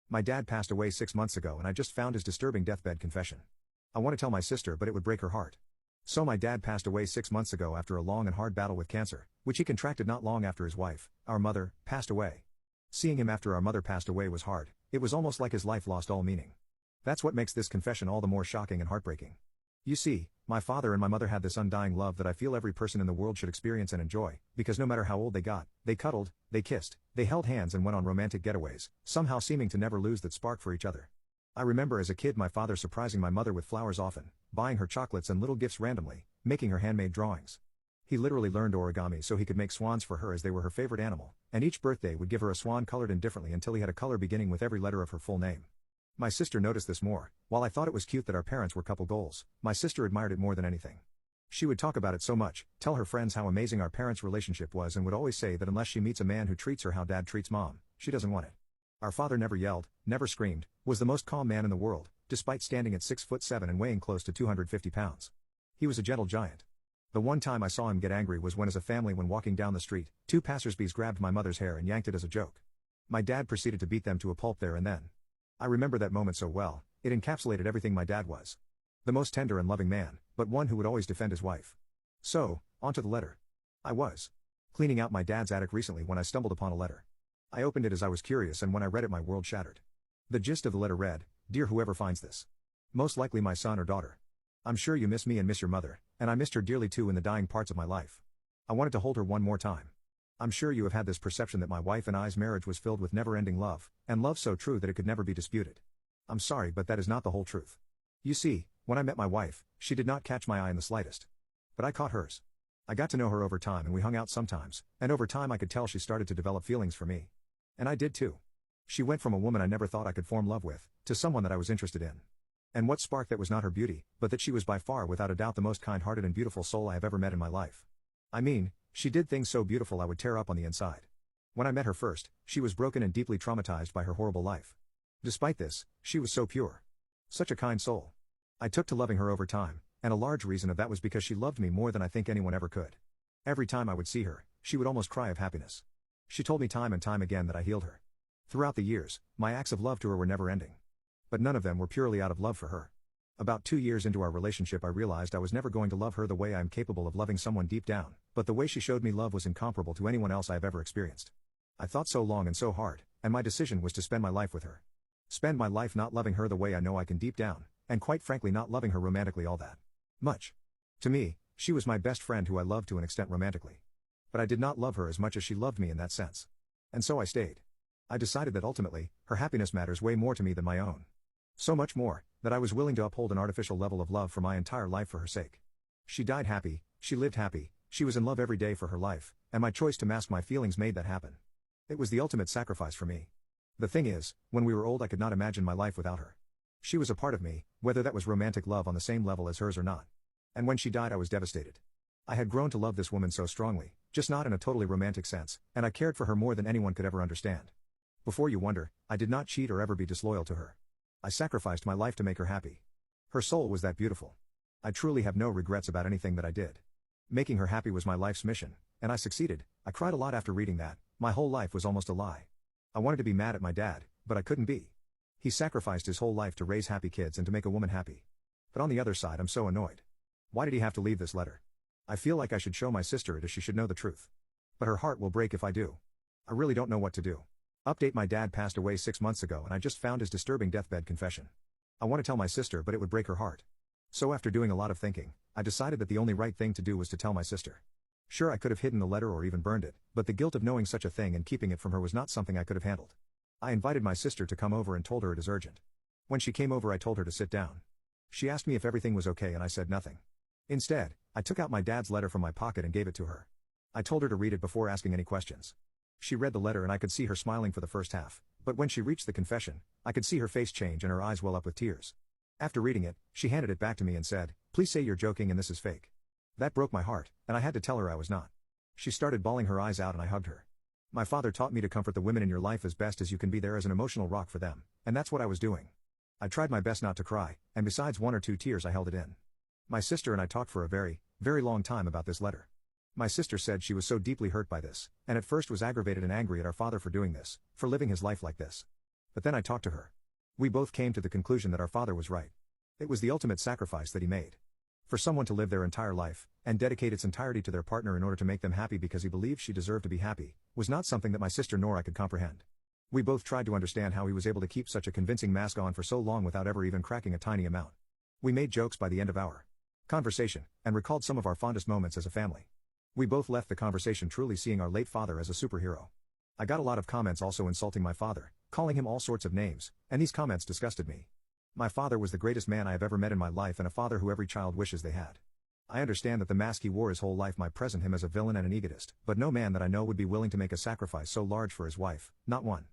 My dad passed away 6 months ago and I just found his disturbing deathbed confession. I want to tell my sister but it would break her heart. So my dad passed away 6 months ago after a long and hard battle with cancer, which he contracted not long after his wife, our mother, passed away. Seeing him after our mother passed away was hard. It was almost like his life lost all meaning. That's what makes this confession all the more shocking and heartbreaking. You see, my father and my mother had this undying love that I feel every person in the world should experience and enjoy, because no matter how old they got, they cuddled, they kissed, they held hands and went on romantic getaways, somehow seeming to never lose that spark for each other. I remember as a kid my father surprising my mother with flowers often, buying her chocolates and little gifts randomly, making her handmade drawings. He literally learned origami so he could make swans for her as they were her favorite animal, and each birthday would give her a swan colored in differently until he had a color beginning with every letter of her full name. My sister noticed this more. While I thought it was cute that our parents were couple goals, my sister admired it more than anything. She would talk about it so much, tell her friends how amazing our parents' relationship was, and would always say that unless she meets a man who treats her how dad treats mom, she doesn't want it. Our father never yelled, never screamed, was the most calm man in the world, despite standing at 6'7" and weighing close to 250 pounds. He was a gentle giant. The one time I saw him get angry was when as a family when walking down the street, two passersby grabbed my mother's hair and yanked it as a joke. My dad proceeded to beat them to a pulp there and then. I remember that moment so well, it encapsulated everything my dad was. The most tender and loving man, but one who would always defend his wife. So, onto the letter. I was cleaning out my dad's attic recently when I stumbled upon a letter. I opened it as I was curious, and when I read it my world shattered. The gist of the letter read, "Dear whoever finds this. Most likely my son or daughter. I'm sure you miss me and miss your mother, and I missed her dearly too in the dying parts of my life. I wanted to hold her one more time. I'm sure you have had this perception that my wife and I's marriage was filled with never-ending love, and love so true that it could never be disputed. I'm sorry, but that is not the whole truth. You see, when I met my wife, she did not catch my eye in the slightest. But I caught hers. I got to know her over time and we hung out sometimes, and over time I could tell she started to develop feelings for me. And I did too. She went from a woman I never thought I could form love with, to someone that I was interested in. And what sparked that was not her beauty, but that she was by far without a doubt the most kind-hearted and beautiful soul I have ever met in my life. I mean, she did things so beautiful I would tear up on the inside. When I met her first, she was broken and deeply traumatized by her horrible life. Despite this, she was so pure. Such a kind soul. I took to loving her over time, and a large reason of that was because she loved me more than I think anyone ever could. Every time I would see her, she would almost cry of happiness. She told me time and time again that I healed her. Throughout the years, my acts of love to her were never ending. But none of them were purely out of love for her. About 2 years into our relationship I realized I was never going to love her the way I am capable of loving someone deep down, but the way she showed me love was incomparable to anyone else I have ever experienced. I thought so long and so hard, and my decision was to spend my life with her. Spend my life not loving her the way I know I can deep down, and quite frankly not loving her romantically all that much. To me, she was my best friend who I loved to an extent romantically. But I did not love her as much as she loved me in that sense. And so I stayed. I decided that ultimately, her happiness matters way more to me than my own. So much more, that I was willing to uphold an artificial level of love for my entire life for her sake. She died happy, she lived happy, she was in love every day for her life, and my choice to mask my feelings made that happen. It was the ultimate sacrifice for me. The thing is, when we were old I could not imagine my life without her. She was a part of me, whether that was romantic love on the same level as hers or not. And when she died I was devastated. I had grown to love this woman so strongly, just not in a totally romantic sense, and I cared for her more than anyone could ever understand. Before you wonder, I did not cheat or ever be disloyal to her. I sacrificed my life to make her happy. Her soul was that beautiful. I truly have no regrets about anything that I did. Making her happy was my life's mission, and I succeeded. I cried a lot after reading that. My whole life was almost a lie. I wanted to be mad at my dad, but I couldn't be. He sacrificed his whole life to raise happy kids and to make a woman happy. But on the other side I'm so annoyed. Why did he have to leave this letter? I feel like I should show my sister it as she should know the truth. But her heart will break if I do. I really don't know what to do. Update: my dad passed away 6 months ago and I just found his disturbing deathbed confession. I want to tell my sister but it would break her heart. So after doing a lot of thinking, I decided that the only right thing to do was to tell my sister. Sure, I could have hidden the letter or even burned it, but the guilt of knowing such a thing and keeping it from her was not something I could have handled. I invited my sister to come over and told her it is urgent. When she came over I told her to sit down. She asked me if everything was okay and I said nothing. Instead, I took out my dad's letter from my pocket and gave it to her. I told her to read it before asking any questions. She read the letter and I could see her smiling for the first half, but when she reached the confession, I could see her face change and her eyes well up with tears. After reading it, she handed it back to me and said, "Please say you're joking and this is fake." That broke my heart, and I had to tell her I was not. She started bawling her eyes out and I hugged her. My father taught me to comfort the women in your life as best as you can, be there as an emotional rock for them, and that's what I was doing. I tried my best not to cry, and besides 1 or 2 tears I held it in. My sister and I talked for a very, very long time about this letter. My sister said she was so deeply hurt by this, and at first was aggravated and angry at our father for doing this, for living his life like this. But then I talked to her. We both came to the conclusion that our father was right. It was the ultimate sacrifice that he made. For someone to live their entire life, and dedicate its entirety to their partner in order to make them happy because he believed she deserved to be happy, was not something that my sister nor I could comprehend. We both tried to understand how he was able to keep such a convincing mask on for so long without ever even cracking a tiny amount. We made jokes by the end of our conversation, and recalled some of our fondest moments as a family. We both left the conversation truly seeing our late father as a superhero. I got a lot of comments also insulting my father, calling him all sorts of names, and these comments disgusted me. My father was the greatest man I have ever met in my life and a father who every child wishes they had. I understand that the mask he wore his whole life might present him as a villain and an egotist, but no man that I know would be willing to make a sacrifice so large for his wife, not one.